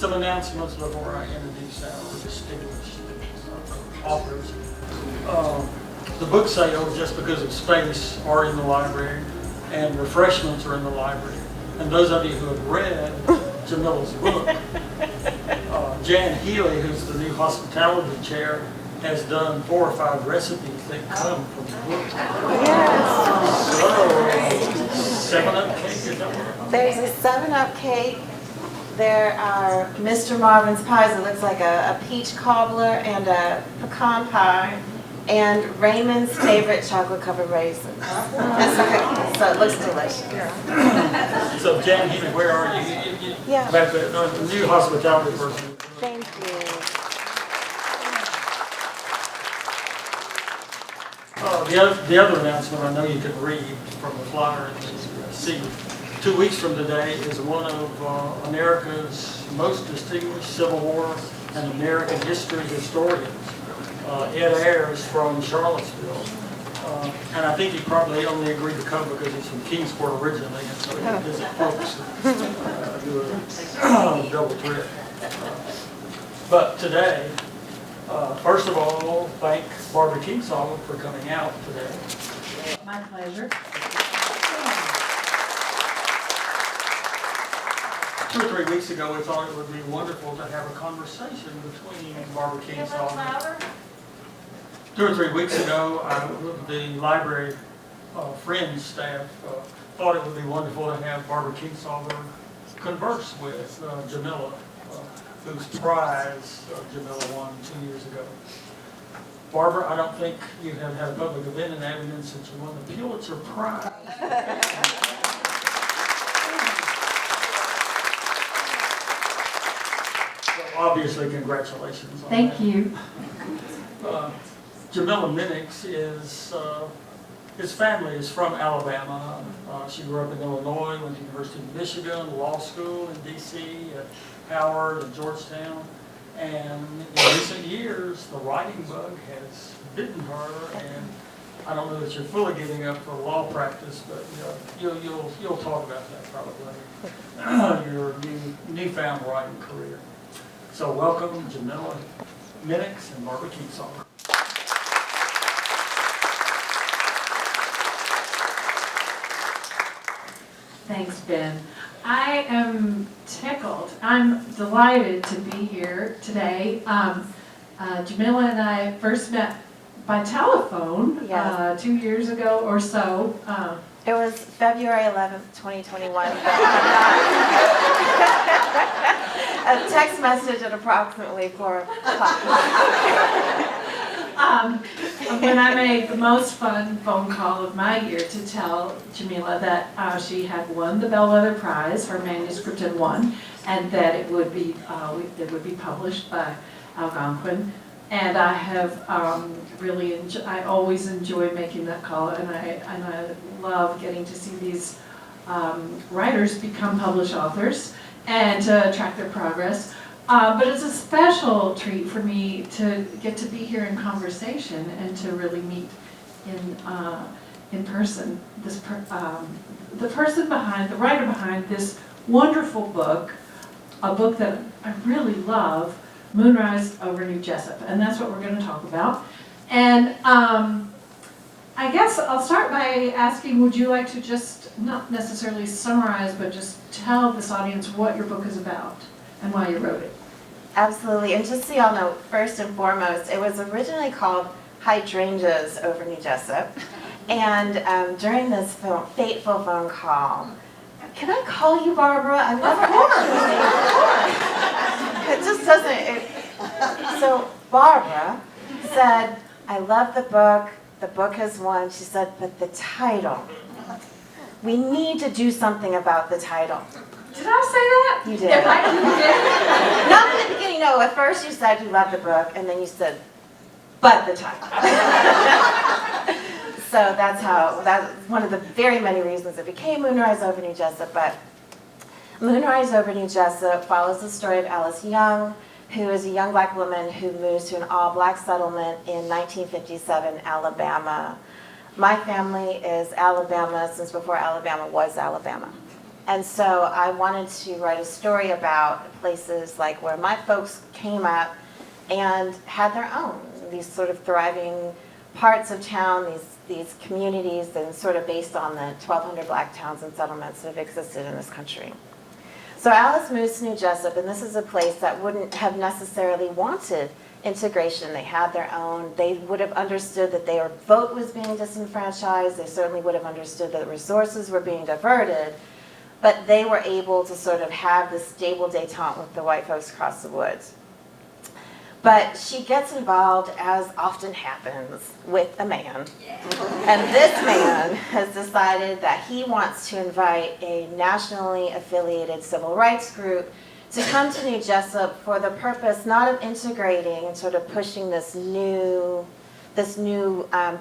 some announcements before I introduce our distinguished authors. The book sale, just because of space, are in the library, and refreshments are in the library. And those of you who have read Jamila's book, Jan Healy, who's the new hospitality chair, has done 4 or 5 recipes that come from the book. Yes. So, 7-Up cake, is that what? There's a 7-Up cake. There are Mr. Marvin's pies. It looks like a peach cobbler and a pecan pie. And Raymond's favorite chocolate-covered raisins. So it looks delicious. So, Jan Healy, where are you? Yeah. Back there, the new hospitality person. Thank you. The other announcement, I know you can read from the flyer and see. 2 weeks from today is one of America's most distinguished Civil War and American history historians. Ed Ayers from Charlottesville. And I think he probably only agreed to come because he's from Kingsport originally, and so he can visit folks and do a double trip. But today, first of all, thank Barbara Kingsolver for coming out today. My pleasure. 2 or 3 weeks ago, we thought it would be wonderful to have a conversation between Barbara Kingsolver. 2 or 3 weeks ago, the library friends staff thought it would be wonderful to have Barbara Kingsolver converse with Jamila, whose prize Jamila won 2 years ago. Barbara, I don't think you have had a public event in Abingdon since you won the Pulitzer Prize. So obviously, congratulations on Thank that. you. Jamila Minnicks his family is from Alabama. She grew up in Illinois, went to the University of Michigan, law school in D.C., at Howard and Georgetown. And in recent years, the writing bug has bitten her, and I don't know that you're fully giving up for law practice, but you'll talk about that probably, your newfound writing career. So welcome, Jamila Minnicks and Barbara Kingsolver. Thanks, Ben. I am tickled. I'm delighted to be here today. Jamila and I first met by telephone 2 years ago or so. It was February 11th, 2021. A text message at approximately 4 o'clock. When I made the most fun phone call of my year to tell Jamila that she had won the Bellwether Prize, her manuscript had won, and that it would be published by Algonquin. And I have I always enjoy making that call, and I love getting to see these writers become published authors and to track their progress. But it's a special treat for me to get to be here in conversation and to really meet in person the person behind, the writer behind this wonderful book, a book that I really love, Moonrise over New Jessup, and that's what we're going to talk about. And I guess I'll start by asking, would you like to just not necessarily summarize, but just tell this audience what your book is about and why you wrote it? Absolutely, and just so y'all know, first and foremost, it was originally called Hydrangeas over New Jessup, and during this fateful phone call, can I call you Barbara? I've never actually. It just doesn't. So Barbara said, "I love the book. The book has won." She said, "But the title. We need to do something about the title." Did I say that? You did. If I did. Not in the beginning, no. At first you said you loved the book, and then you said, "But the title." So that's one of the very many reasons it became Moonrise over New Jessup. But Moonrise over New Jessup follows the story of Alice Young, who is a young black woman who moves to an all-black settlement in 1957, Alabama. My family is Alabama since before Alabama was Alabama. And so I wanted to write a story about places like where my folks came up and had their own, these sort of thriving parts of town, these communities, and sort of based on the 1,200 black towns and settlements that have existed in this country. So Alice moves to New Jessup, and this is a place that wouldn't have necessarily wanted integration. They had their own. They would have understood that their vote was being disenfranchised. They certainly would have understood that resources were being diverted. But they were able to sort of have this stable détente with the white folks across the woods. But she gets involved, as often happens, with a man. And this man has decided that he wants to invite a nationally affiliated civil rights group to come to New Jessup for the purpose not of integrating and sort of pushing this new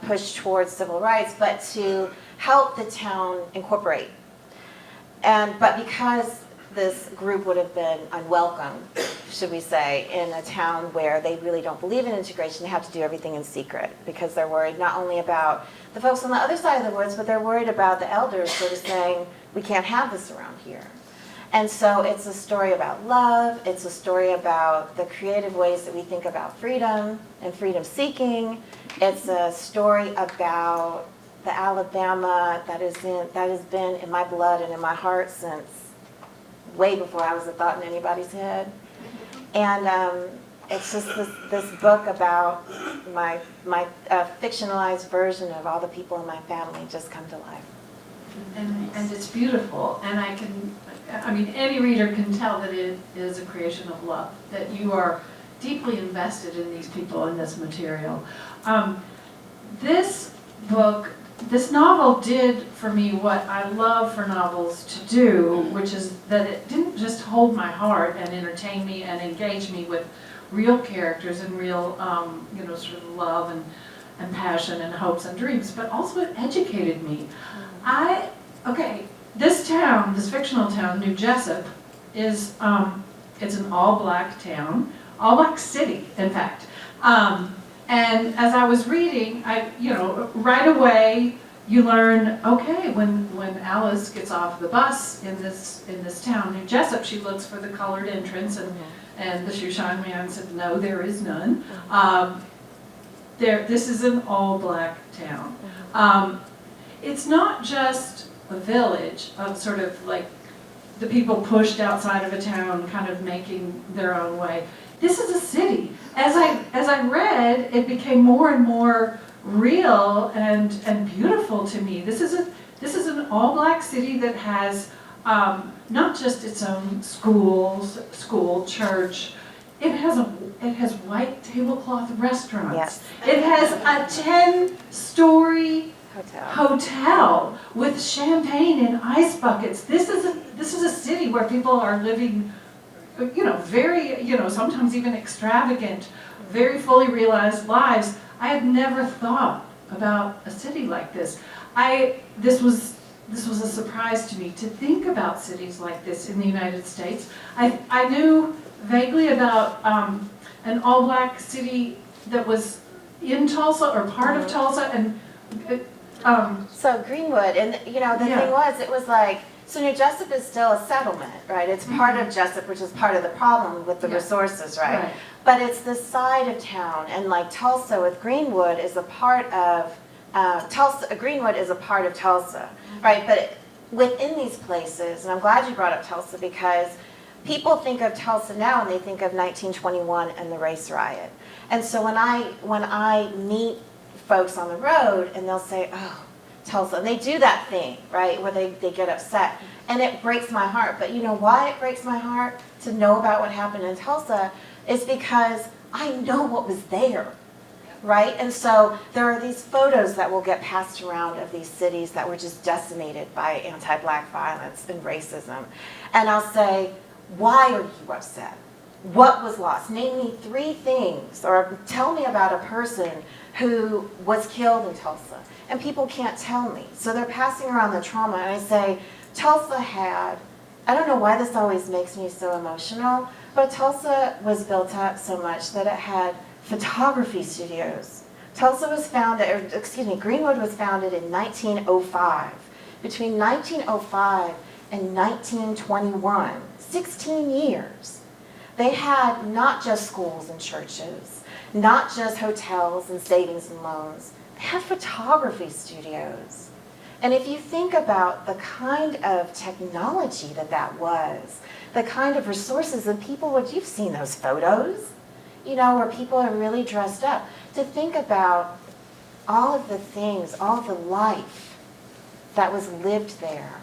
push towards civil rights, but to help the town incorporate. But because this group would have been unwelcome, should we say, in a town where they really don't believe in integration, they have to do everything in secret because they're worried not only about the folks on the other side of the woods, but they're worried about the elders sort of saying, we can't have this around here. And so it's a story about love, it's a story about the creative ways that we think about freedom and freedom seeking. It's a story about the Alabama that has been in my blood and in my heart since way before I was a thought in anybody's head. And it's just this book about my fictionalized version of all the people in my family just come to life. And it's beautiful, and any reader can tell that it is a creation of love, that you are deeply invested in these people and this material. This novel did for me what I love for novels to do, which is that it didn't just hold my heart and entertain me and engage me with real characters and real, sort of love and passion and hopes and dreams, but also it educated me. This town, this fictional town, New Jessup, it's an all-black town, all-black city, in fact. And as I was reading, right away you learn, okay, when Alice gets off the bus in this town, New Jessup, she looks for the colored entrance, and the shoeshine man said, no, there is none. This is an all-black town. It's not just a village of sort of like the people pushed outside of a town kind of making their own way. This is a city. As I read, it became more and more real and beautiful to me. This is an all-black city that has not just its own school, church. It has white tablecloth restaurants. Yes. It has a 10-story hotel with champagne in ice buckets. This is a city where people are living, very, sometimes even extravagant, very fully realized lives. I had never thought about a city like this. This was a surprise to me to think about cities like this in the United States. I knew vaguely about an all-black city that was in Tulsa or part of Tulsa, and so Greenwood, and the thing was, it was like, so New Jessup is still a settlement, right? It's part of Jessup, which is part of the problem with the resources, right? But it's the side of town, and like Tulsa with Greenwood is a part of Greenwood is a part of Tulsa, right? But within these places, and I'm glad you brought up Tulsa because people think of Tulsa now and they think of 1921 and the race riot. And so when I meet folks on the road and they'll say, oh, Tulsa, and they do that thing, right, where they get upset. And it breaks my heart. But you know why it breaks my heart to know about what happened in Tulsa is because I know what was there, right? And so there are these photos that will get passed around of these cities that were just decimated by anti-black violence and racism. And I'll say, why are you upset? What was lost? Name me 3 things, or tell me about a person who was killed in Tulsa. And people can't tell me. So they're passing around the trauma, and I say, Tulsa had, I don't know why this always makes me so emotional, but Tulsa was built up so much that it had photography studios. Tulsa was Greenwood was founded in 1905. Between 1905 in 1921, 16 years. They had not just schools and churches, not just hotels and savings and loans. They had photography studios. And if you think about the kind of technology that was, the kind of resources that people would, you've seen those photos, you know, where people are really dressed up. To think about all of the things, all of the life that was lived there.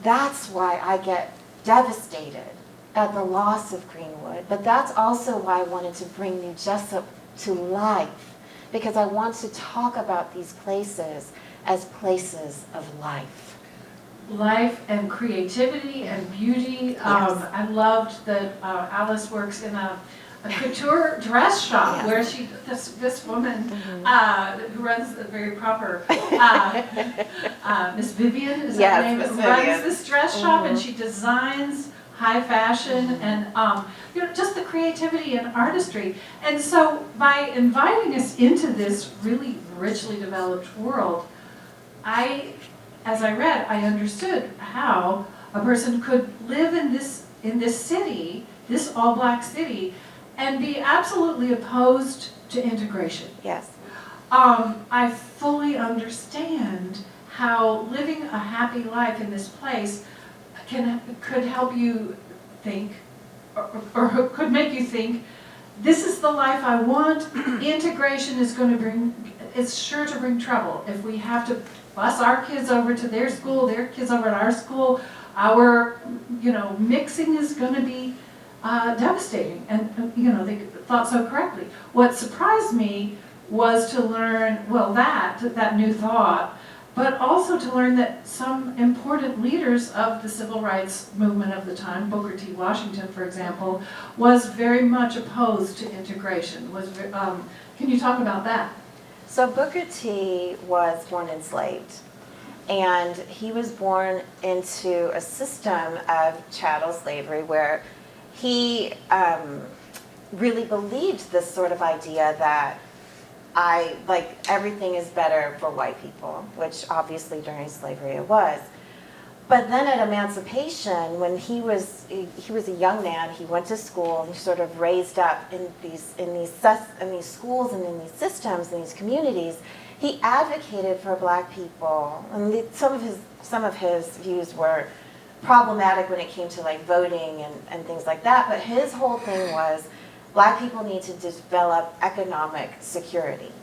That's why I get devastated at the loss of Greenwood, but that's also why I wanted to bring New Jessup to life, because I want to talk about these places as places of life. Life and creativity and beauty. Yes. I loved that Alice works in a couture dress shop Yes. where this woman who runs the very proper Miss Vivian, is that her name? Miss Who Vivian. runs this dress shop, and she designs high fashion and you know, just the creativity and artistry. And so by inviting us into this really richly developed world, as I read, I understood how a person could live in this city, this all-black city, and be absolutely opposed to integration. Yes. I fully understand how living a happy life in this place could help you think, or could make you think, this is the life I want. Integration is sure to bring trouble. If we have to bus our kids over to their school, their kids over to our school, our, you know, mixing is going to be devastating. And, you know, they thought so correctly. What surprised me was to learn, well, that new thought, but also to learn that some important leaders of the civil rights movement of the time, Booker T. Washington, for example, was very much opposed to integration. Can you talk about that? So Booker T was born enslaved, and he was born into a system of chattel slavery where he really believed this sort of idea that everything is better for white people, which obviously during slavery it was. But then at emancipation, when he was a young man, he went to school and he sort of raised up in these schools and in these systems, in these communities. He advocated for black people, and some of his views were problematic when it came to like voting and things like that. But his whole thing was black people need to develop economic security.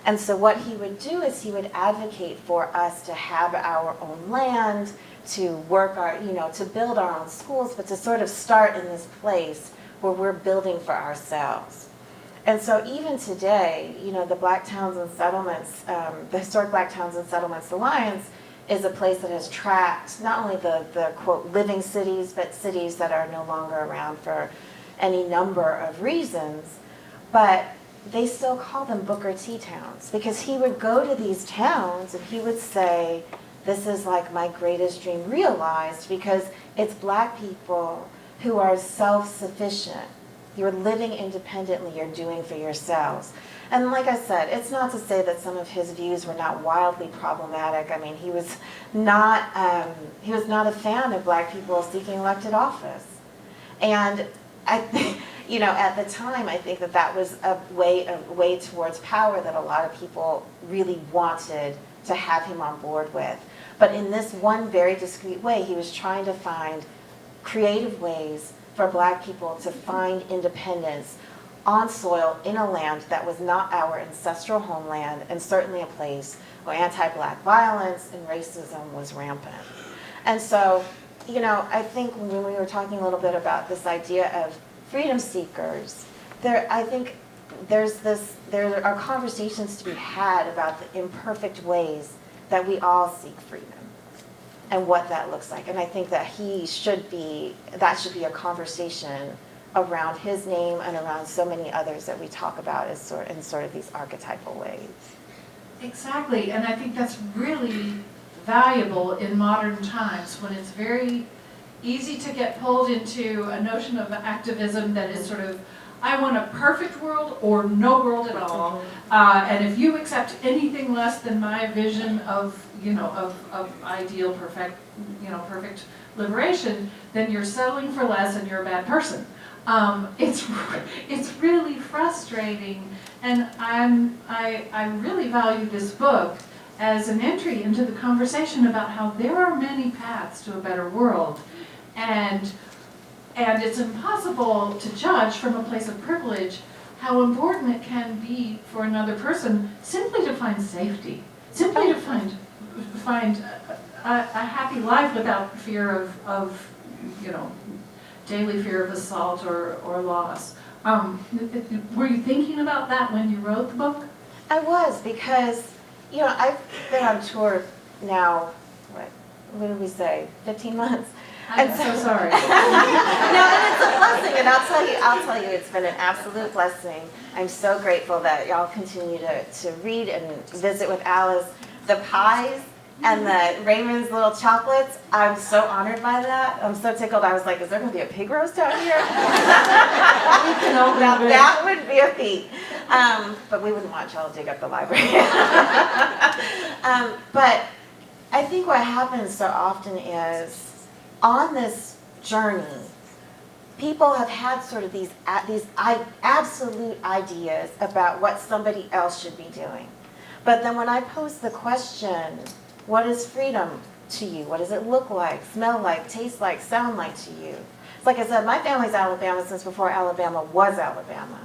And so what he would do is he would advocate for us to have our own land, to work to build our own schools, but to sort of start in this place where we're building for ourselves. And so even today, you know, the Black Towns and Settlements, the Historic Black Towns and Settlements Alliance is a place that has tracked not only the quote, living cities, but cities that are no longer around for any number of reasons, but they still call them Booker T towns, because he would go to these towns and he would say, this is like my greatest dream realized, because it's black people who are self-sufficient. You're living independently, you're doing for yourselves. And like I said, it's not to say that some of his views were not wildly problematic. I mean, he was not a fan of black people seeking elected office. And I think, you know, at the time, I think that was a way towards power that a lot of people really wanted to have him on board with. But in this one very discreet way, he was trying to find creative ways for black people to find independence on soil in a land that was not our ancestral homeland, and certainly a place where anti-black violence and racism was rampant. And so, you know, I think when we were talking a little bit about this idea of freedom seekers, there are conversations to be had about the imperfect ways that we all seek freedom and what that looks like. And I think that should be a conversation around his name and around so many others that we talk about in sort of these archetypal ways. Exactly, and I think that's really valuable in modern times when it's very easy to get pulled into a notion of activism that is sort of, I want a perfect world or no world at all, and if you accept anything less than my vision of, you know, of ideal perfect liberation, then you're settling for less and you're a bad person. It's really frustrating, and I really value this book as an entry into the conversation about how there are many paths to a better world, and it's impossible to judge from a place of privilege how important it can be for another person simply to find safety, simply to find a happy life without fear of daily fear of assault or loss. Were you thinking about that when you wrote the book? I was, because, I've been on tour now, what did we say, 15 months? I'm so sorry. No, and it's a blessing, and I'll tell you, it's been an absolute blessing. I'm so grateful that y'all continue to read and visit with Alice. The pies and the Raymond's little chocolates, I'm so honored by that. I'm so tickled. I was like, is there going to be a pig roast out here? Now that would be a feat. But we wouldn't want y'all to dig up the library. But I think what happens so often is, on this journey, people have had sort of these absolute ideas about what somebody else should be doing. But then when I pose the question, what is freedom to you? What does it look like, smell like, taste like, sound like to you? It's like I said, my family's Alabama since before Alabama was Alabama.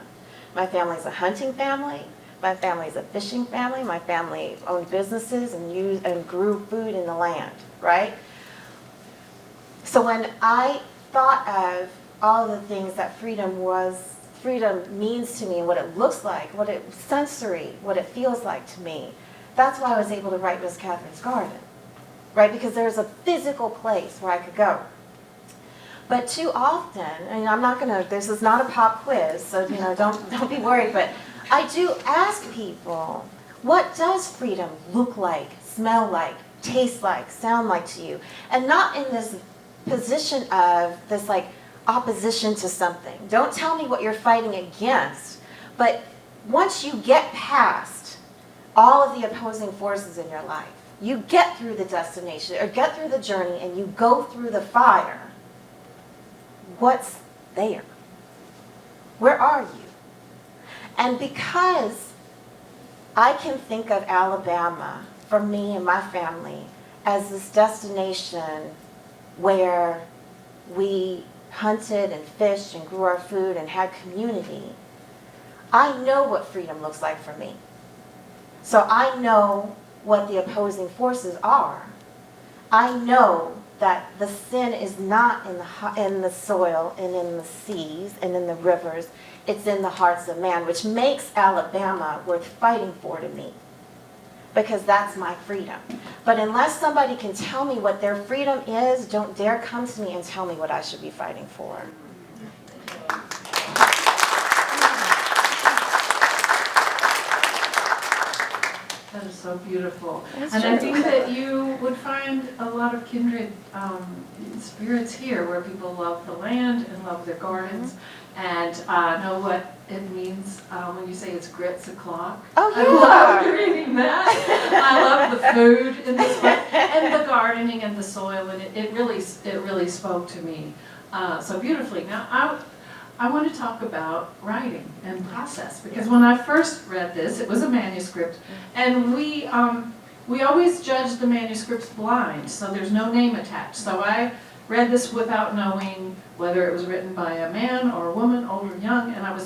My family's a hunting family. My family's a fishing family. My family owned businesses and grew food in the land, right? So when I thought of all the things that freedom means to me, and what it looks like, what it feels like to me, that's why I was able to write Miss Catherine's Garden, right? Because there's a physical place where I could go. But too often, and this is not a pop quiz, so don't be worried, but I do ask people, what does freedom look like, smell like, taste like, sound like to you? And not in this position of this opposition to something. Don't tell me what you're fighting against, but once you get past all of the opposing forces in your life, you get through the destination or get through the journey and you go through the fire, what's there? Where are you? And because I can think of Alabama, for me and my family, as this destination where we hunted and fished and grew our food and had community, I know what freedom looks like for me. So I know what the opposing forces are. I know that the sin is not in the soil and in the seas and in the rivers. It's in the hearts of man, which makes Alabama worth fighting for to me, because that's my freedom. But unless somebody can tell me what their freedom is, don't dare come to me and tell me what I should be fighting for. That is so beautiful. That's and true. I think that you would find a lot of kindred spirits here, where people love the land and love their gardens, and know what it means when you say it's grits o'clock. Oh, yeah. I love reading that. I love the food in this book, and the gardening and the soil, and it really spoke to me so beautifully. Now, I want to talk about writing and process, because when I first read this, it was a manuscript, and we always judge the manuscripts blind, so there's no name attached. So I read this without knowing whether it was written by a man or a woman, old or young, and I'm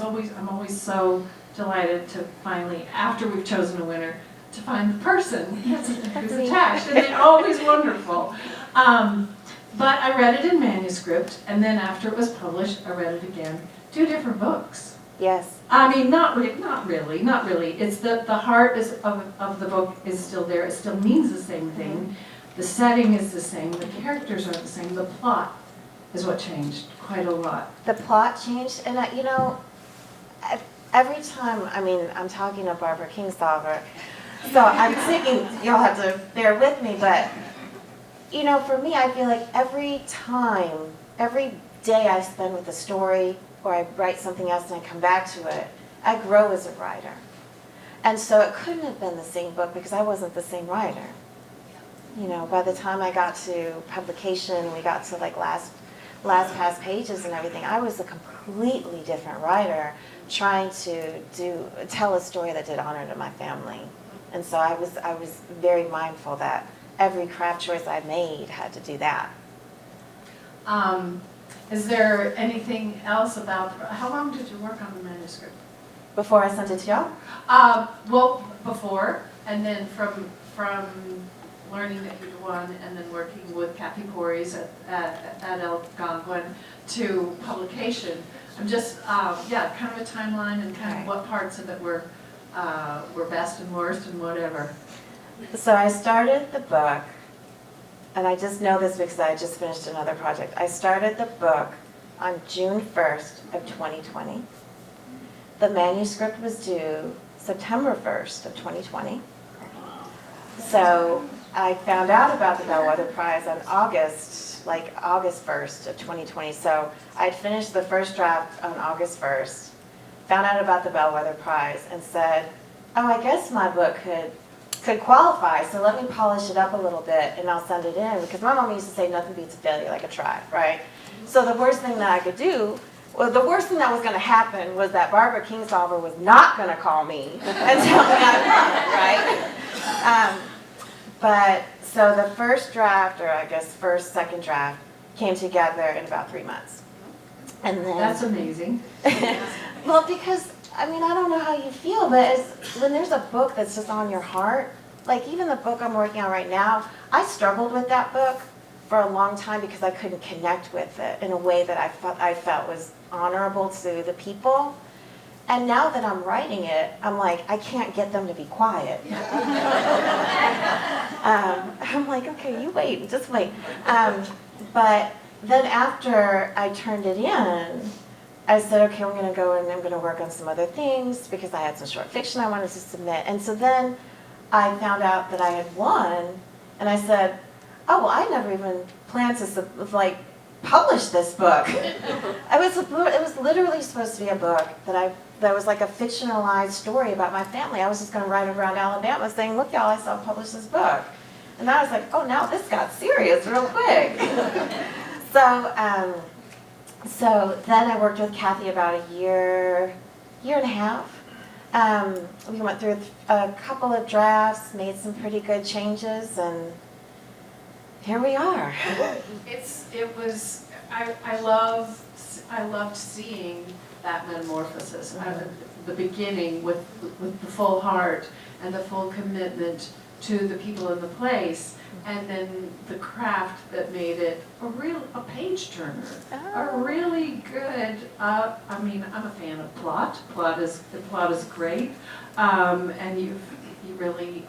always so delighted to finally, after we've chosen a winner, to find the person who's attached, and they're always wonderful. But I read it in manuscript, and then after it was published, I read it again. 2 different books. Yes. I mean, not really. It's the heart of the book is still there. It still means the same thing. The setting is the same. The characters are the same. The plot is what changed quite a lot. The plot changed, and every time, I'm talking to Barbara Kingsolver, so I'm thinking, you'll have to bear with me, but for me, I feel like every day I spend with a story, or I write something else and I come back to it, I grow as a writer. And so it couldn't have been the same book, because I wasn't the same writer. by the time I got to publication, we got to like last past pages and everything, I was a completely different writer trying to tell a story that did honor to my family. And so I was very mindful that every craft choice I made had to do that. Is there anything else about, how long did you work on the manuscript? Before I sent it to y'all? Well, before, and then from learning that you'd won, and then working with Kathy Porries at Algonquin to publication. I'm just, kind of a timeline and kind of what parts of it were best and worst and whatever. So I started the book, and I just know this because I just finished another project. I started the book on June 1st of 2020. The manuscript was due September 1st of 2020. So I found out about the Bellwether Prize on August 1st of 2020. So I'd finished the first draft on August 1st, found out about the Bellwether Prize, and said, oh, I guess my book could qualify, so let me polish it up a little bit and I'll send it in. Because my mom used to say nothing beats a failure like a try, right? So the worst thing that I could do, well, the worst thing that was going to happen was that Barbara Kingsolver was not going to call me and tell me I won, right? But so the first draft, or I guess second draft, came together in about 3 months. And then That's amazing. well, because I don't know how you feel, but when there's a book that's just on your heart, like even the book I'm working on right now, I struggled with that book for a long time because I couldn't connect with it in a way that I felt was honorable to the people. And now that I'm writing it, I'm like, I can't get them to be quiet. I'm like, okay, you wait, just wait. But then after I turned it in, I said, okay, I'm going to go and I'm going to work on some other things because I had some short fiction I wanted to submit. And so then I found out that I had won, and I said, oh, well, I never even planned to publish this book. It was literally supposed to be a book that was like a fictionalized story about my family. I was just going to ride around Alabama saying, look, y'all, I self-published this book. And I was like, oh, now this got serious real quick. So then I worked with Kathy about a year and a half. We went through a couple of drafts, made some pretty good changes, and here we are. I loved seeing that metamorphosis. The beginning with the full heart and the full commitment to the people in the place, and then the craft that made it a page turner, a really good. I'm a fan of plot. The plot is great, and you really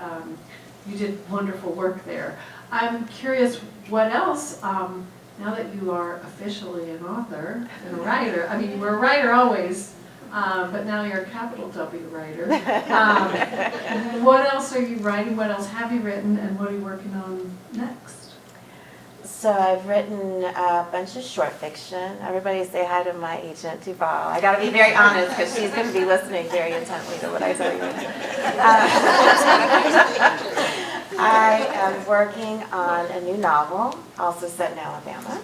you did wonderful work there. I'm curious, what else? Now that you are officially an author and a writer, you were a writer always. But now you're a capital W writer. What else are you writing? What else have you written? And what are you working on next? So I've written a bunch of short fiction. Everybody say hi to my agent, Duval. I got to be very honest because she's going to be listening very intently to what I tell you. I am working on a new novel, also set in Alabama.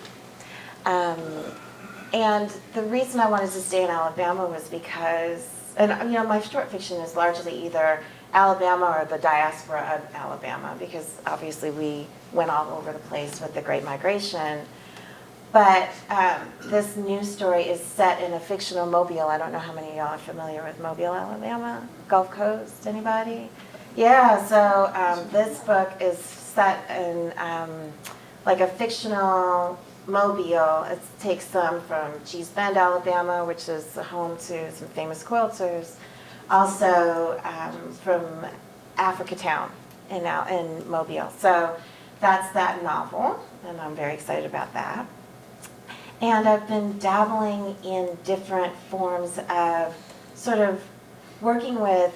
And the reason I wanted to stay in Alabama was because, my short fiction is largely either Alabama or the diaspora of Alabama, because obviously we went all over the place with the Great Migration. But this new story is set in a fictional Mobile. I don't know how many of y'all are familiar with Mobile, Alabama? Gulf Coast, anybody? Yeah, so this book is set in a fictional Mobile. It takes them from Cheese Bend, Alabama, which is home to some famous quilters. Also from Africatown in Mobile. So that's that novel, and I'm very excited about that. And I've been dabbling in different forms of sort of working with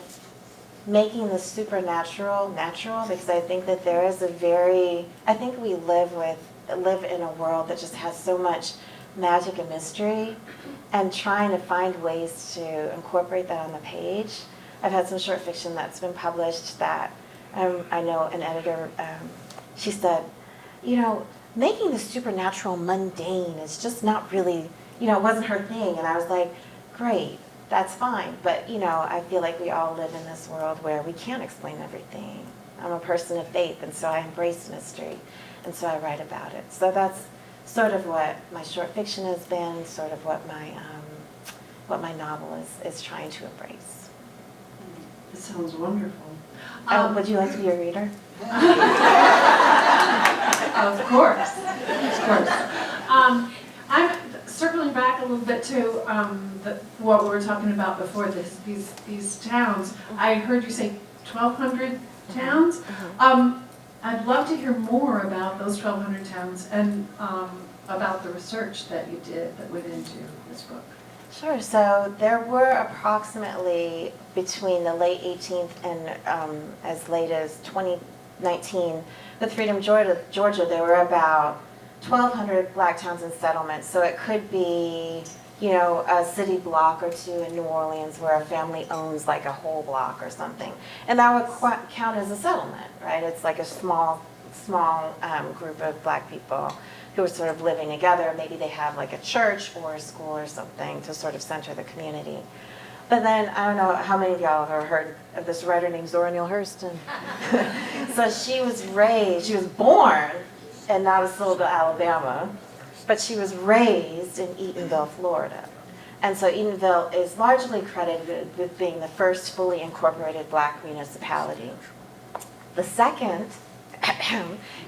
making the supernatural natural, because I think that there is I think we live in a world that just has so much magic and mystery, and trying to find ways to incorporate that on the page. I've had some short fiction that's been published that I know an editor, she said, you know, making the supernatural mundane is just not really, you know, it wasn't her thing. And I was like, great, that's fine. But, you know, I feel like we all live in this world where we can't explain everything. I'm a person of faith, and so I embrace mystery, and so I write about it. So that's sort of what my short fiction has been, sort of what my novel is trying to embrace. It sounds wonderful. Would you like to be a reader? Of course, of course. I'm circling back a little bit to what we were talking about before these towns. I heard you say 1,200 towns. I'd love to hear more about those 1,200 towns and about the research that you did that went into this book. Sure. So there were approximately between the late 18th and as late as 2019, with Freedom, Georgia, there were about 1,200 black towns and settlements. So it could be, you know, a city block or two in New Orleans where a family owns like a whole block or something. And that would count as a settlement, right? It's like a small group of black people who are sort of living together. Maybe they have like a church or a school or something to sort of center the community. But then, I don't know how many of y'all have ever heard of this writer named Zora Neale Hurston. So she was born in Navasota, Alabama, but she was raised in Eatonville, Florida. And so Eatonville is largely credited with being the first fully incorporated black municipality. The second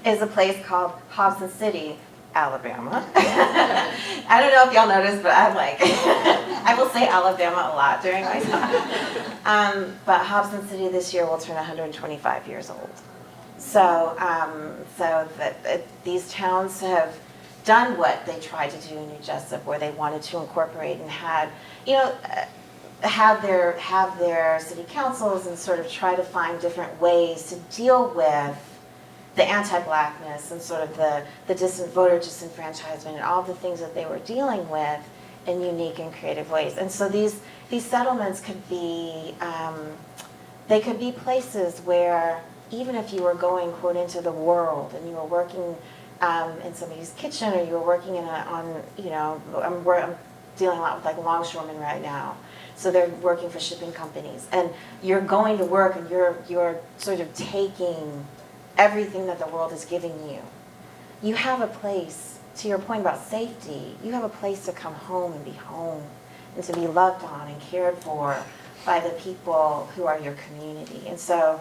is a place called Hobson City, Alabama. I don't know if y'all noticed, but I'm like, I will say Alabama a lot during my talk. But Hobson City this year will turn 125 years old. So, these towns have done what they tried to do in New Jessup, where they wanted to incorporate and had, you know, have their city councils and sort of try to find different ways to deal with the anti-blackness and sort of the voter disenfranchisement and all the things that they were dealing with in unique and creative ways. And so these settlements could be, they could be places where even if you were going, quote, into the world and you were working in somebody's kitchen or you were working I'm dealing a lot with like longshoremen right now. So they're working for shipping companies and you're going to work and you're sort of taking everything that the world is giving you. You have a place, to your point about safety, you have a place to come home and be home and to be loved on and cared for by the people who are your community. And so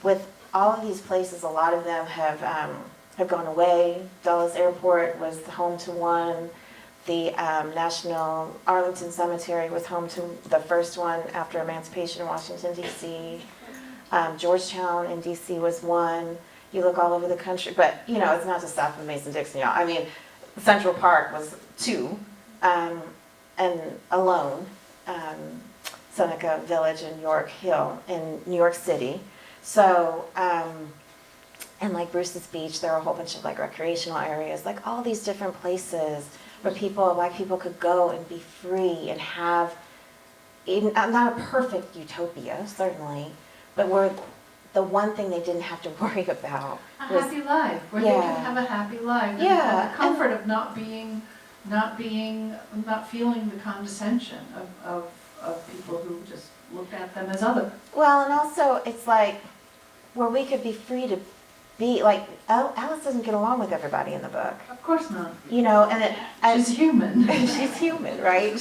with all of these places, a lot of them have gone away. Dulles Airport was home to one. The National Arlington Cemetery was home to the first one after emancipation in Washington, D.C. Georgetown in D.C. was one. You look all over the country, but you know, it's not just south of Mason-Dixon, y'all. I mean, Central Park was two, and alone, Seneca Village and York Hill in New York City. So, and like Bruce's Beach, there are a whole bunch of like recreational areas, like all these different places where black people could go and be free and have, not a perfect utopia, certainly, but where the one thing they didn't have to worry about was happy life, where they could have a happy life. And Yeah. the comfort of not feeling the condescension of people who just looked at them as other. Well, and also it's like where we could be free to be like, Alice doesn't get along with everybody in the book. Of course not. You know, and She's human. she's human, right?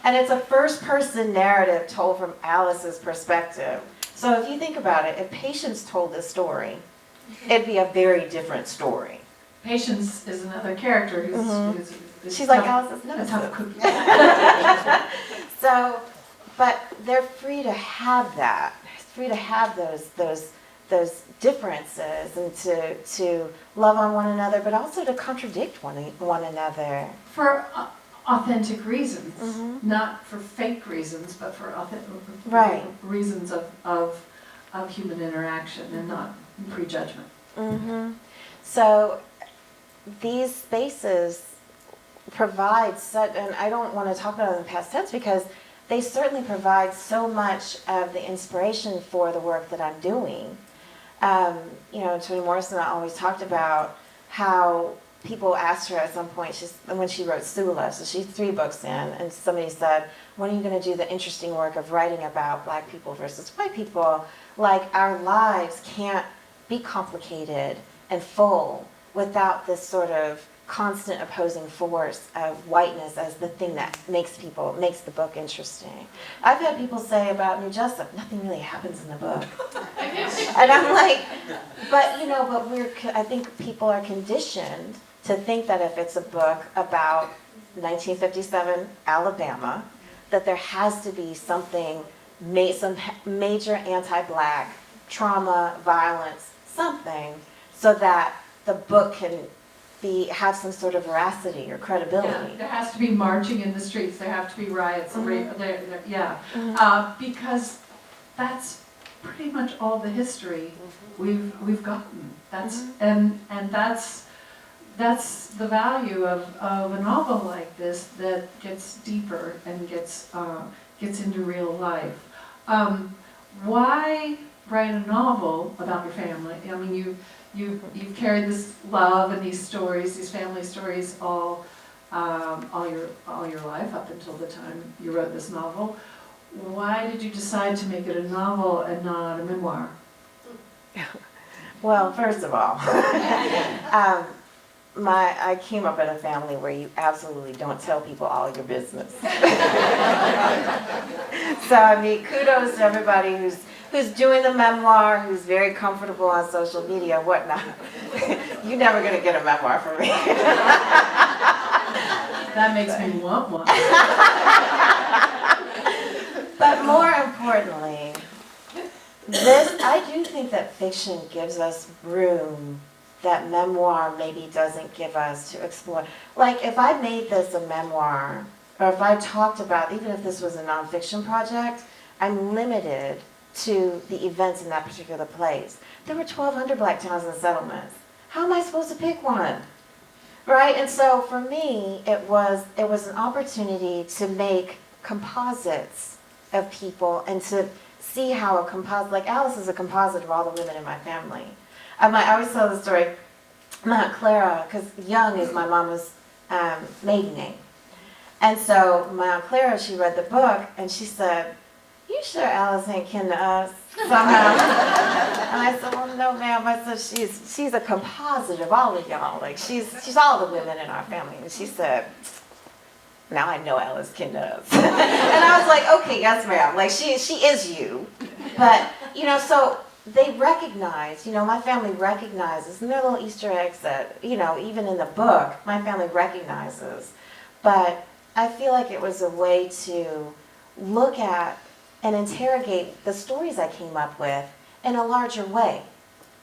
And it's a first-person narrative told from Alice's perspective. So if you think about it, if Patience told this story, it'd be a very different story. Patience is another character who's She's like tough, Alice's a nemesis. tough cookie. So, but they're free to have that. Free to have those differences and to love on one another, but also to contradict one another. For authentic reasons, not for fake reasons, but for authentic reasons of human interaction and not prejudgment. So these spaces provide such, and I don't want to talk about them in past tense because they certainly provide so much of the inspiration for the work that I'm doing. Toni Morrison always talked about how people asked her at some point, when she wrote Sula, so she's 3 books in, and somebody said, when are you going to do the interesting work of writing about black people versus white people? Like, our lives can't be complicated and full without this sort of constant opposing force of whiteness as the thing that makes the book interesting. I've had people say about New Jessup, nothing really happens in the book. And I'm like, but I think people are conditioned to think that if it's a book about 1957 Alabama, that there has to be some major anti-black trauma, violence, something, so that the book can have some sort of veracity or credibility. Yeah, there has to be marching in the streets, there have to be riots, because that's pretty much all the history we've gotten. That's and that's the value of a novel like this that gets deeper and gets into real life. Why write a novel about your family? I mean, you've carried this love and these stories, these family stories, all your life up until the time you wrote this novel. Why did you decide to make it a novel and not a memoir? Well, first of all, I came up in a family where you absolutely don't tell people all your business. So I mean, kudos to everybody who's doing the memoir, who's very comfortable on social media, whatnot. You're never going to get a memoir from me. That makes me want one. But more importantly, I do think that fiction gives us room that memoir maybe doesn't give us to explore. Like, if I made this a memoir, or if I talked about, even if this was a nonfiction project, I'm limited to the events in that particular place. There were 1,200 black towns and settlements. How am I supposed to pick one? Right? And so for me, it was an opportunity to make composites of people and to see how like Alice is a composite of all the women in my family. I always tell the story, my Aunt Clara, because Young is my mama's maiden name. And so my Aunt Clara, she read the book and she said, "You sure Alice ain't kin to us somehow?" And I said, "Well, no, ma'am." I said, she's a composite of all of y'all. Like, she's all the women in our family. And she said, "Now I know Alice kin to us." And I was like, "Okay, yes, ma'am. Like, she is you." But, so they recognize, my family recognizes, and there are little Easter eggs that, even in the book, my family recognizes. But I feel like it was a way to look at and interrogate the stories I came up with in a larger way.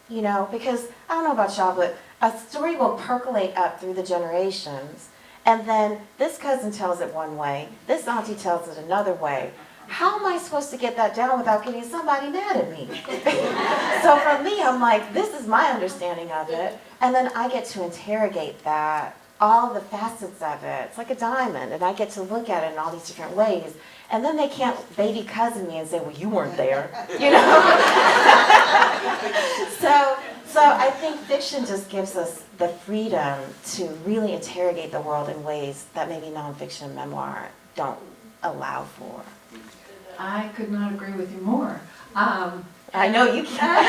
Because I don't know about y'all, but a story will percolate up through the generations, and then this cousin tells it one way, this auntie tells it another way. How am I supposed to get that down without getting somebody mad at me? So for me, I'm like, this is my understanding of it, and then I get to interrogate that, all the facets of it. It's like a diamond, and I get to look at it in all these different ways. And then they can't baby cousin me and say, "Well, you weren't there," So I think fiction just gives us the freedom to really interrogate the world in ways that maybe nonfiction and memoir don't allow for. I could not agree with you more. I know you can.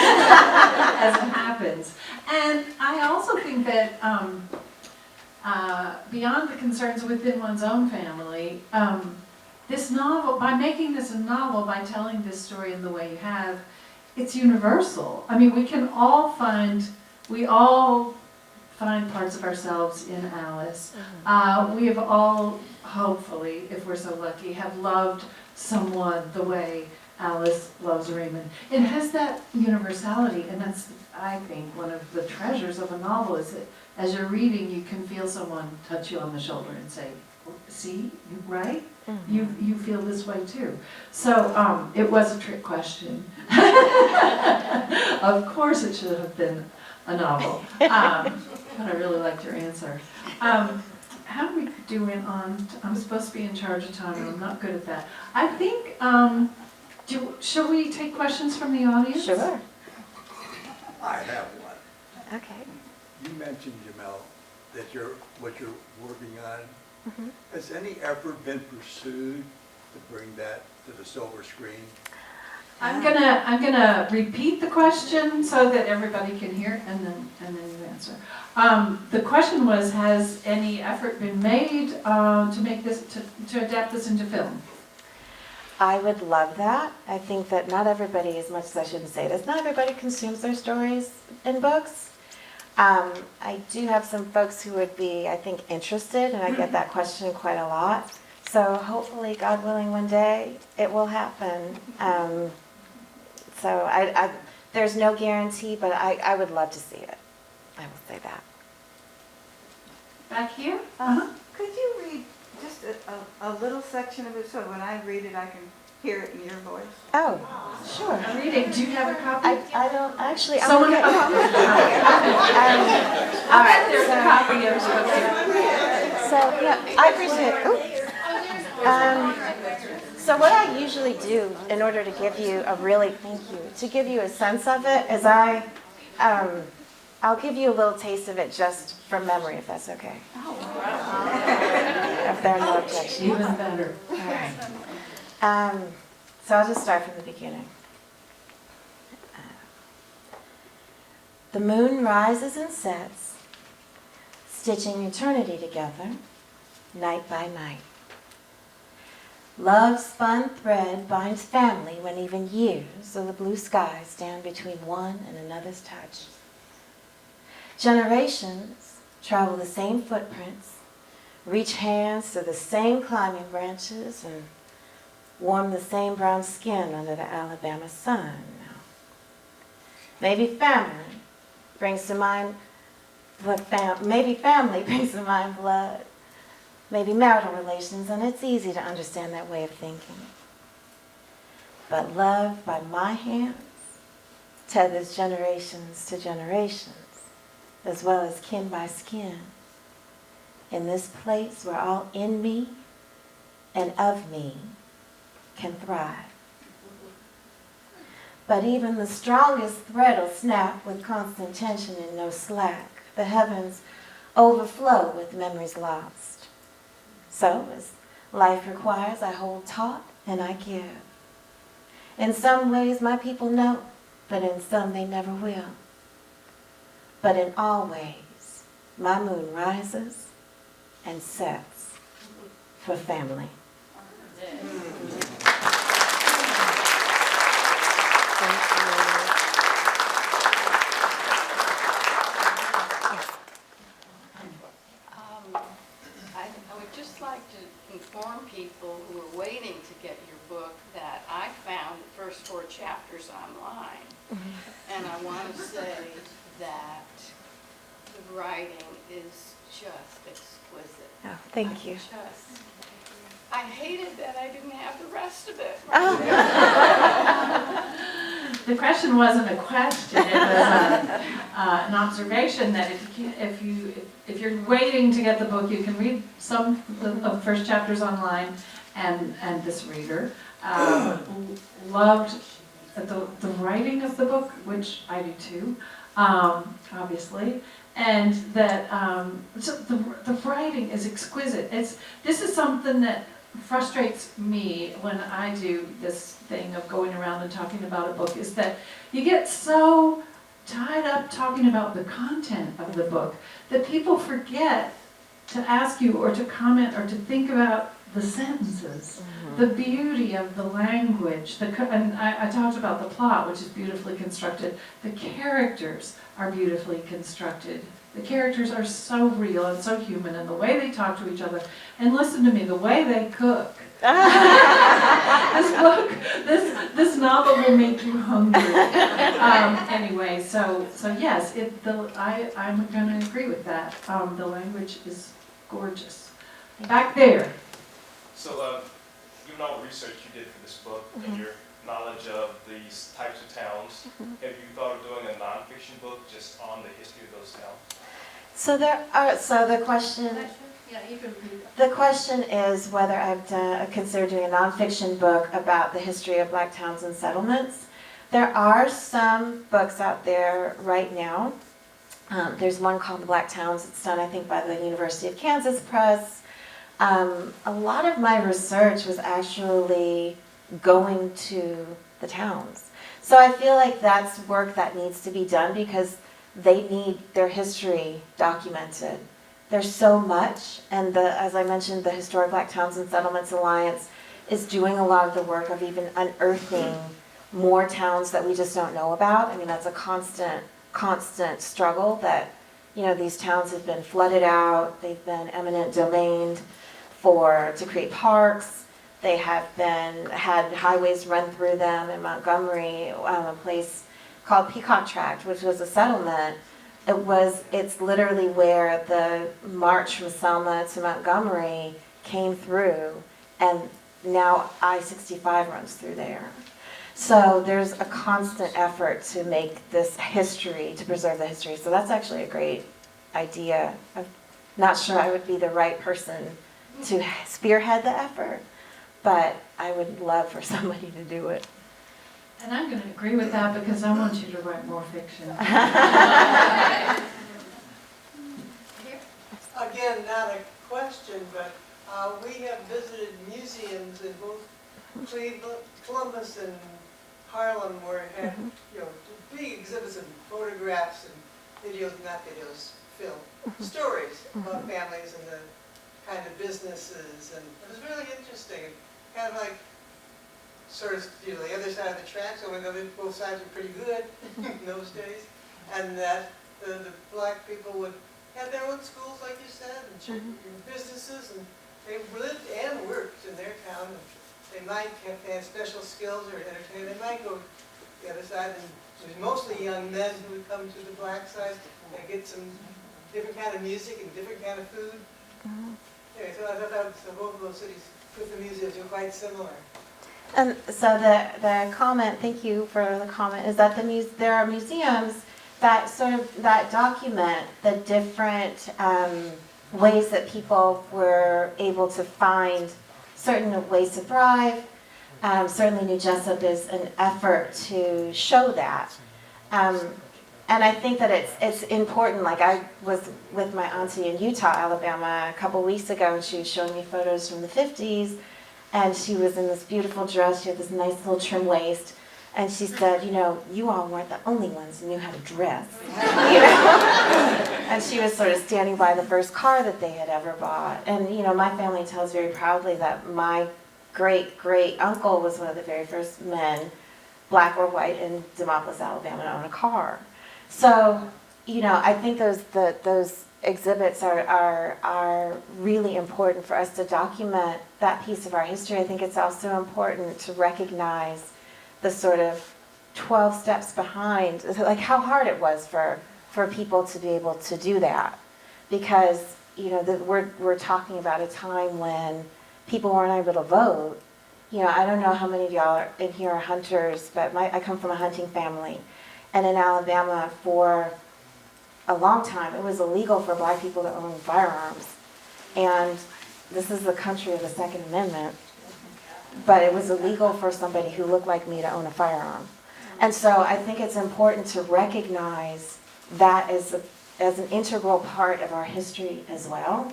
As it happens. And I also think that beyond the concerns within one's own family, this novel, by making this a novel, by telling this story in the way you have, it's universal. I mean, we all find parts of ourselves in Alice. We have all, hopefully, if we're so lucky, have loved someone the way Alice loves Raymond. It has that universality, and that's, I think, one of the treasures of a novel, is that as you're reading, you can feel someone touch you on the shoulder and say, "See, right? Mm-hmm. You feel this way too." So it was a trick question. Of course it should have been a novel, but I really liked your answer. How do we do it on? I'm supposed to be in charge of time, and I'm not good at that. I think. Shall we take questions from the audience? Sure. I have one. Okay. You mentioned, Jamila, that what you're working on. Mhm. Has any effort been pursued to bring that to the silver screen? I'm gonna repeat the question so that everybody can hear, and then you answer. The question was, has any effort been made to make this, to adapt this into film? I would love that. I think that not everybody, as much as I shouldn't say this, not everybody consumes their stories in books. I do have some folks who would be, I think, interested, and I get that question quite a lot. So hopefully, God willing, one day it will happen. So there's no guarantee, but I would love to see it. I will say that. Back here? Could you read just a little section of it so when I read it I can hear it in your voice? Oh, sure. Reading, do you have a copy? I don't, actually, I'm Someone, okay. all right, there's a so- copy of the book here. So, yeah, I appreciate it. So what I usually do in order to give you a really, thank you, to give you a sense of it is I'll give you a little taste of it just from memory, if that's okay. If there are no objections. Even better. All right. So I'll just start from the beginning. The moon rises and sets, stitching eternity together, night by night. Love's spun thread binds family when even years of the blue sky stand between one and another's touch. Generations travel the same footprints, reach hands to the same climbing branches, and warm the same brown skin under the Alabama sun. Maybe family brings to mind maybe family brings to mind blood. Maybe marital relations, and it's easy to understand that way of thinking. But love by my hands tethers generations to generations, as well as kin by skin, in this place where all in me and of me can thrive. But even the strongest thread will snap with constant tension and no slack. The heavens overflow with memories lost. So, as life requires, I hold taut and I give. In some ways, my people know, but in some they never will. But in all ways, my moon rises and sets for family. Thank you. I would just like to inform people who are waiting to get your book that I found the first 4 chapters online. And I want to say that the writing is just exquisite. Oh, thank you. I hated that I didn't have the rest of it. The question wasn't a question, it was an observation that if you're waiting to get the book, you can read some of the first chapters online, and this reader loved the writing of the book, which I do too, obviously, and that so the writing is exquisite. This is something that frustrates me when I do this thing of going around and talking about a book, is that you get so tied up talking about the content of the book that people forget to ask you or to comment or to think about the sentences, the beauty of the language, and I talked about the plot, which is beautifully constructed. The characters are beautifully constructed. The characters are so real and so human, and the way they talk to each other. And listen to me, the way they cook. This novel will make you hungry. Anyway, so yes, I'm going to agree with that. The language is gorgeous. Back there. So, given all the research you did for this book and your knowledge of these types of towns, have you thought of doing a nonfiction book just on the history of those towns? So the question is whether I've considered doing a nonfiction book about the history of black towns and settlements. There are some books out there right now. There's one called The Black Towns. It's done, I think, by the University of Kansas Press. A lot of my research was actually going to the towns. So I feel like that's work that needs to be done because they need their history documented. There's so much, and as I mentioned, the Historic Black Towns and Settlements Alliance is doing a lot of the work of even unearthing more towns that we just don't know about. I mean, that's a constant struggle that, these towns have been flooded out, they've been eminent domained to create parks, they have had highways run through them. In Montgomery, a place called Peacock Tract, which was a settlement. It's literally where the march from Selma to Montgomery came through, and now I-65 runs through there. So there's a constant effort to make this history, to preserve the history. So that's actually a great idea. I'm not sure I would be the right person to spearhead the effort, but I would love for somebody to do it. And I'm going to agree with that because I want you to write more fiction. Again, not a question, but we have visited museums in both Cleveland, Columbus and Harlem where it had, big exhibits of photographs and videos, not videos, film, stories about families and the kind of businesses, and it was really interesting. Kind of like sort of the other side of the tracks, so both sides were pretty good in those days, and that the black people would have their own schools, like you said, and businesses, and they lived and worked in their town. And they might have had special skills or entertainment. They might go to the other side, and it was mostly young men who would come to the black side and get some different kind of music and different kind of food. Anyway, so I thought both of those cities with the museums were quite similar. And so the comment, thank you for the comment, is that there are museums that document the different ways that people were able to find certain ways to thrive. Certainly New Jessup is an effort to show that. And I think that it's important. Like, I was with my auntie in Utah, Alabama, a couple weeks ago, and she was showing me photos from the 50s, and she was in this beautiful dress. She had this nice little trim waist, and she said, you all weren't the only ones who knew how to dress. And she was sort of standing by the first car that they had ever bought. And, my family tells very proudly that my great-great-uncle was one of the very first men, black or white, in Demopolis, Alabama, to own a car. So, I think those exhibits are really important for us to document that piece of our history. I think it's also important to recognize the sort of 12 steps behind, like how hard it was for people to be able to do that. Because, we're talking about a time when people weren't able to vote. I don't know how many of y'all in here are hunters, but I come from a hunting family. And in Alabama, for a long time, it was illegal for black people to own firearms. And this is the country of the Second Amendment. But it was illegal for somebody who looked like me to own a firearm. And so I think it's important to recognize that as an integral part of our history as well.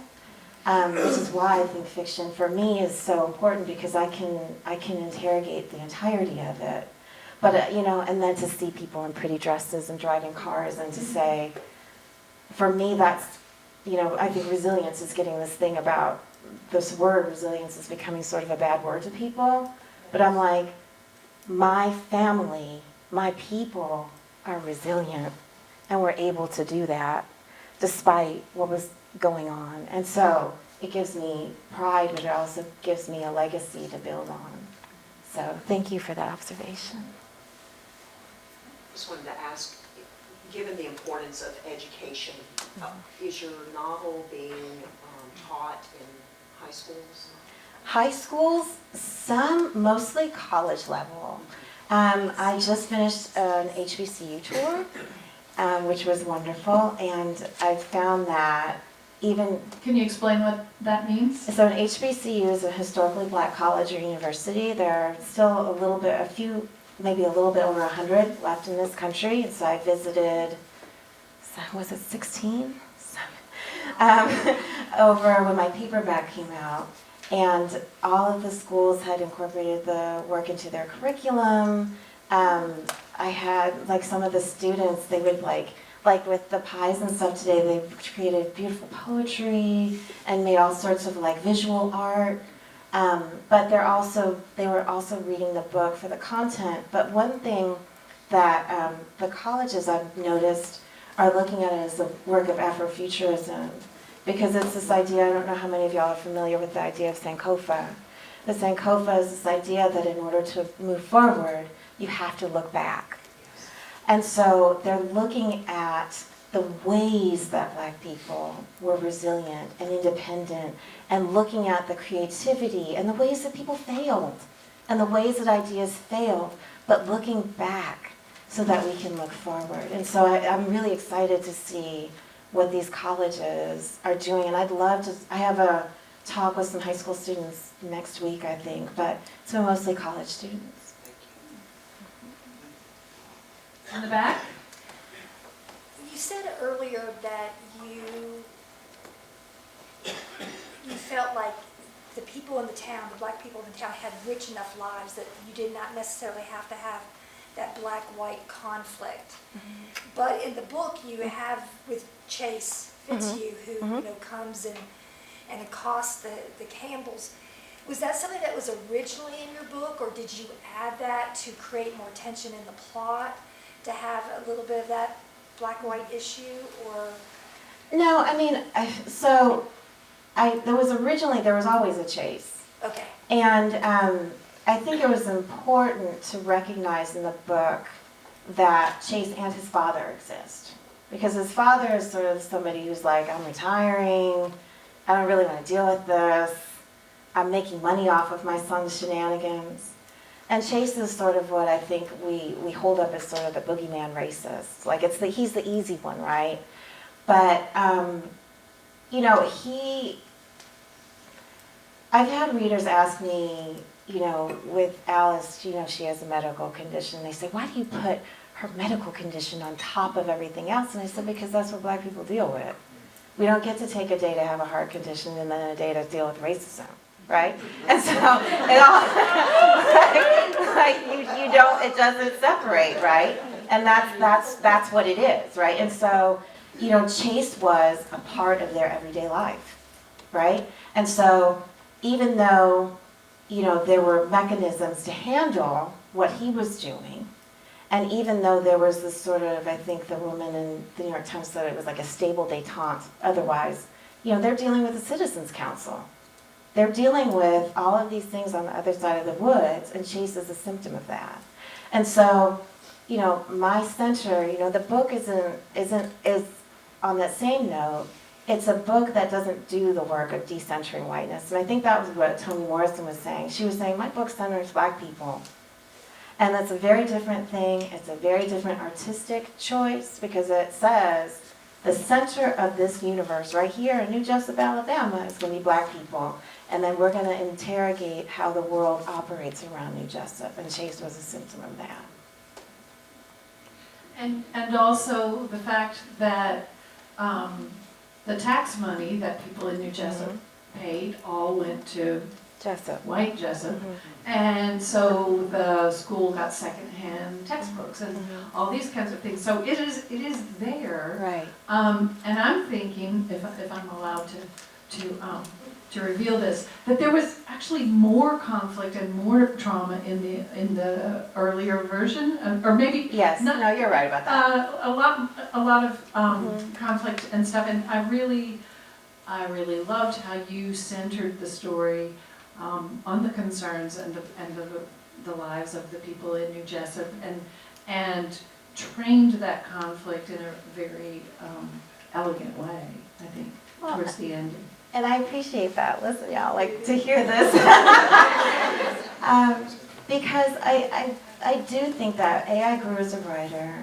Which is why I think fiction for me is so important, because I can interrogate the entirety of it. But, and then to see people in pretty dresses and driving cars, and to say, for me, that's, I think resilience is getting this thing about, this word resilience is becoming sort of a bad word to people. But I'm like, my family, my people are resilient, and we're able to do that despite what was going on. And so it gives me pride, but it also gives me a legacy to build on. So thank you for that observation. Just wanted to ask, given the importance of education, is your novel being taught in high schools? High schools, some, mostly college level. I just finished an HBCU tour, which was wonderful, and I found that even... Can you explain what that means? So an HBCU is a historically black college or university. There are still a few maybe a little bit over 100 left in this country. And so I visited, was it 16? Over when my paperback came out. And all of the schools had incorporated the work into their curriculum. I had, like, some of the students, they would like with the pies and stuff today, they created beautiful poetry and made all sorts of like visual art. But they were also reading the book for the content. But one thing that the colleges I've noticed are looking at it as a work of Afrofuturism, because it's this idea, I don't know how many of y'all are familiar with the idea of Sankofa. The Sankofa is this idea that in order to move forward, you have to look back. And so they're looking at the ways that Black people were resilient and independent, and looking at the creativity and the ways that people failed, and the ways that ideas failed, but looking back so that we can look forward. And so I'm really excited to see what these colleges are doing. And I'd love to, I have a talk with some high school students next week, I think, but it's mostly college students. In the back? You said earlier that you felt like the people in the town, the Black people in the town, had rich enough lives that you did not necessarily have to have that black-white conflict. Mm-hmm. But in the book, you have with Chase Fitzhugh, mm-hmm. who comes and accosts the Campbells. Was that something that was originally in your book, or did you add that to create more tension in the plot, to have a little bit of that black-white issue, or? No, I mean, there was always a Chase. Okay. And I think it was important to recognize in the book that Chase and his father exist. Because his father is sort of somebody who's like, I'm retiring, I don't really want to deal with this, I'm making money off of my son's shenanigans. And Chase is sort of what I think we hold up as sort of the boogeyman racist. Like, he's the easy one, right? But, I've had readers ask me, with Alice, she has a medical condition. They say, why do you put her medical condition on top of everything else? And I said, because that's what Black people deal with. We don't get to take a day to have a heart condition and then a day to deal with racism, right? And so it all, it doesn't separate, right? And that's what it is, right? And so, Chase was a part of their everyday life, right? And so even though there were mechanisms to handle what he was doing, and even though there was this sort of, I think the woman in the New York Times said it was like a stable detente, otherwise, they're dealing with the Citizens Council. They're dealing with all of these things on the other side of the woods, and Chase is a symptom of that. And so, my center, the book is on that same note, it's a book that doesn't do the work of decentering whiteness. And I think that was what Toni Morrison was saying. She was saying, my book centers Black people. And that's a very different thing. It's a very different artistic choice, because it says the center of this universe right here in New Jessup, Alabama is going to be Black people. And then we're going to interrogate how the world operates around New Jessup. And Chase was a symptom of that. And also the fact that the tax money that people in New Jessup paid all went to Jessup. White Jessup. And so the school got secondhand textbooks and all these kinds of things. So it is there. Right. And I'm thinking, if I'm allowed to reveal this, that there was actually more conflict and more trauma in the earlier version, or maybe yes. No, you're right about that. A lot of conflict and stuff, and I really loved how you centered the story on the concerns and the lives of the people in New Jessup, and trained that conflict in a very elegant way, I think, towards the ending. And I appreciate that. Listen, y'all, like, to hear this. Because I do think that I grew as a writer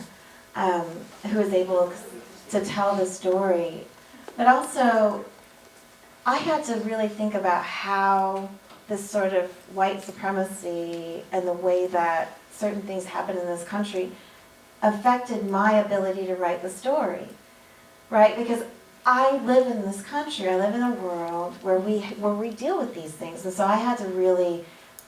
who was able to tell the story. But also, I had to really think about how this sort of white supremacy and the way that certain things happened in this country affected my ability to write the story, right? Because I live in this country, I live in a world where we deal with these things. And so I had to really,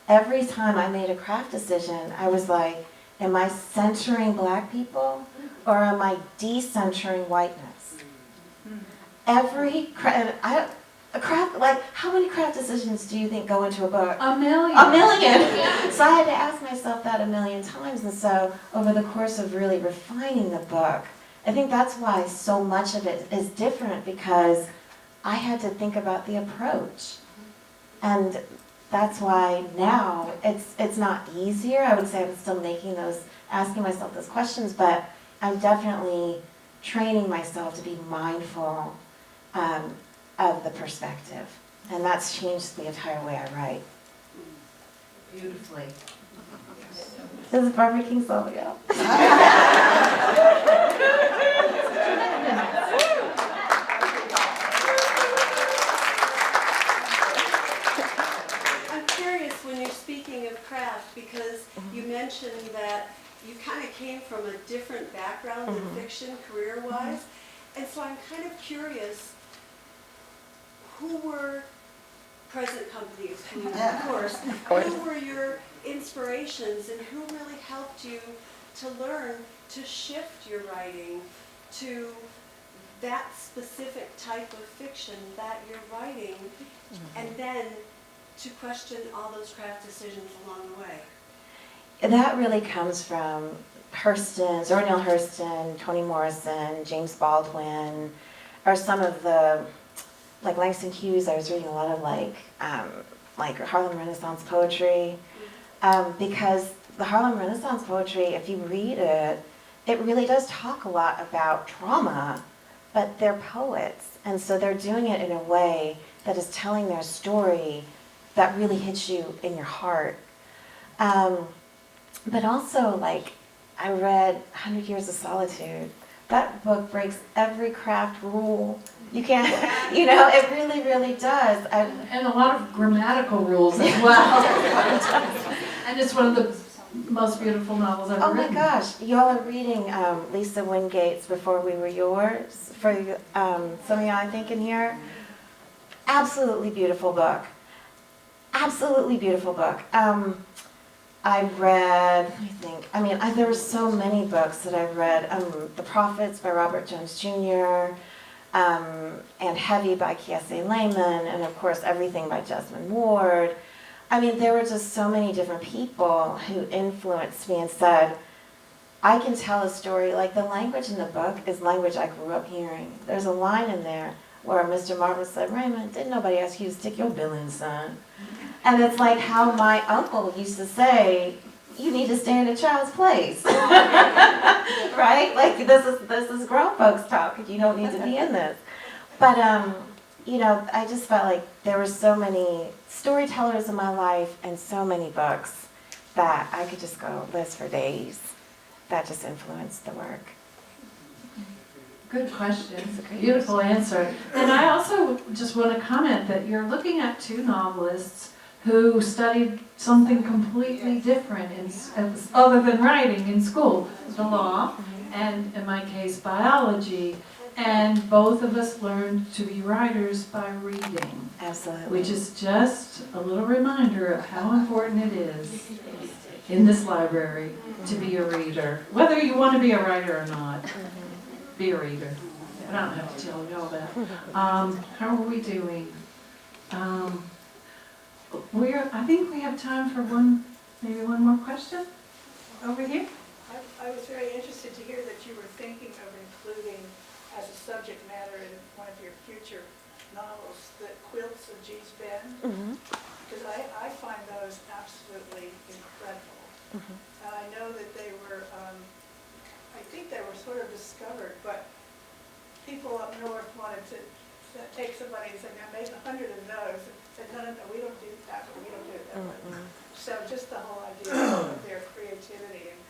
every time I made a craft decision, I was like, am I centering black people or am I decentering whiteness? Every craft, like, how many craft decisions do you think go into a book? A million. A million! So I had to ask myself that a million times. And so over the course of really refining the book, I think that's why so much of it is different, because I had to think about the approach. And that's why now it's not easier. I would say I'm still asking myself those questions, but I'm definitely training myself to be mindful of the perspective. And that's changed the entire way I write. Beautifully. This is Barbara Kingsolver, y'all. I'm curious when you're speaking of craft, because you mentioned that you kind of came from a different background in fiction career-wise. And so I'm kind of curious, who were present company excluded, of course, who were your inspirations and who really helped you to learn to shift your writing to that specific type of fiction that you're writing, and then to question all those craft decisions along the way? That really comes from Zora Neale Hurston, Toni Morrison, James Baldwin, or some of the, like Langston Hughes. I was reading a lot of like Harlem Renaissance poetry, because the Harlem Renaissance poetry, if you read it, it really does talk a lot about trauma, but they're poets, and so they're doing it in a way that is telling their story that really hits you in your heart. But also, like, I read 100 Years of Solitude. That book breaks every craft rule. You can't, it really, really does. And a lot of grammatical rules as well. And it's one of the most beautiful novels ever Oh my written. gosh, y'all are reading Lisa Wingate's Before We Were Yours, for some of y'all I think in here. Absolutely beautiful book. Absolutely beautiful book. I read, let me think, there were so many books that I've read. The Prophets by Robert Jones Jr., and Heavy by Kiese Layman, and of course Everything by Jesmyn Ward. There were just so many different people who influenced me and said, I can tell a story, like the language in the book is language I grew up hearing. There's a line in there where Mr. Marvel said, Raymond, didn't nobody ask you to stick your bill in, son? And it's like how my uncle used to say, you need to stay in a child's place. Right? Like this is grown folks talk. You don't need to be in this. But I just felt like there were so many storytellers in my life and so many books that I could just go list for days that just influenced the work. Good question. Beautiful answer. And I also just want to comment that you're looking at two novelists who studied something completely different other than writing in school, the law, and in my case, biology. And both of us learned to be writers by reading. Absolutely. Which is just a little reminder of how important it is in this library to be a reader. Whether you want to be a writer or not, be a reader. I don't have to tell you all that. How are we doing? I think we have time for maybe one more question over here. I was very interested to hear that you were thinking of including as a subject matter in one of your future novels the quilts of Gee's Bend, because I find those absolutely incredible. And I know that they were, I think they were sort of discovered, but people up north wanted to take somebody and say, now make 100 of those. And said, no, we don't do that, we don't do it that way. So just the whole idea of their creativity and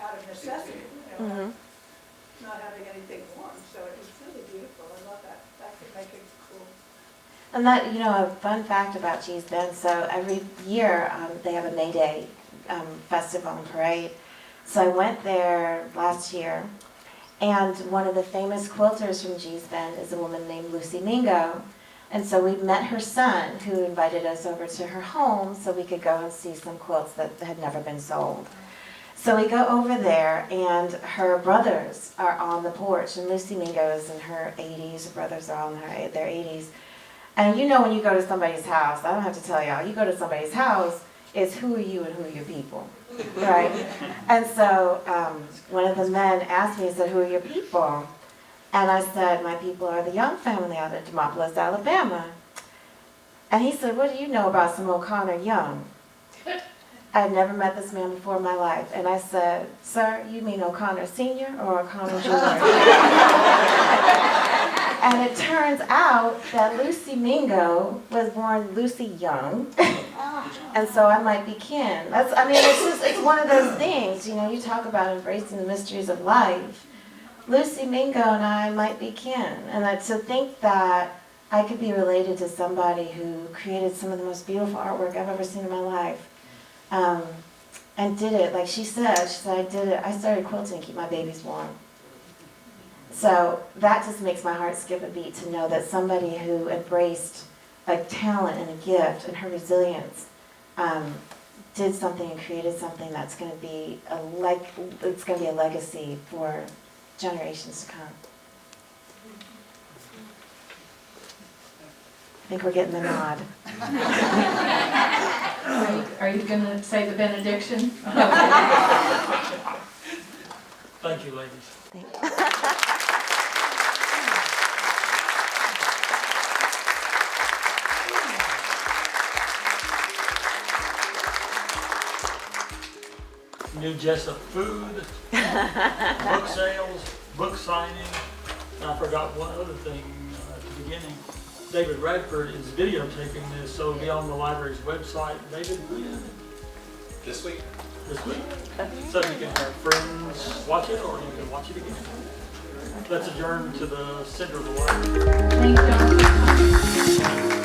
out of necessity, not having anything warm. So it was really beautiful. I love that. That could make it cool. And that, a fun fact about Gee's Bend, so every year they have a May Day festival and parade. So I went there last year, and one of the famous quilters from Gee's Bend is a woman named Lucy Mingo. And so we met her son, who invited us over to her home so we could go and see some quilts that had never been sold. So we go over there, and her brothers are on the porch, and Lucy Mingo is in her 80s, her brothers are all in their 80s. And you know when you go to somebody's house, I don't have to tell y'all, you go to somebody's house, it's who are you and who are your people, right? And so one of the men asked me, he said, who are your people? And I said, my people are the Young family out of Demopolis, Alabama. And he said, what do you know about some O'Connor Young? I had never met this man before in my life. And I said, sir, you mean O'Connor Sr. or O'Connor Jr.? And it turns out that Lucy Mingo was born Lucy Young. And so I might be kin. It's one of those things, you know, you talk about embracing the mysteries of life. Lucy Mingo and I might be kin. And to think that I could be related to somebody who created some of the most beautiful artwork I've ever seen in my life. And did it, like she said, I did it, I started quilting to keep my babies warm. So that just makes my heart skip a beat to know that somebody who embraced a talent and a gift and her resilience did something and created something that's going to be it's going to be a legacy for generations to come. I think we're getting the nod. Are you going to say the benediction? Thank you, ladies. Thank you. New Jessup food, book sales, book signing. And I forgot one other thing at the beginning. David Radford is videotaping this, so it'll be on the library's website. David, when? This week? This week. So you can have friends watch it, or you can watch it again. Let's adjourn to the center of the library. Thank you.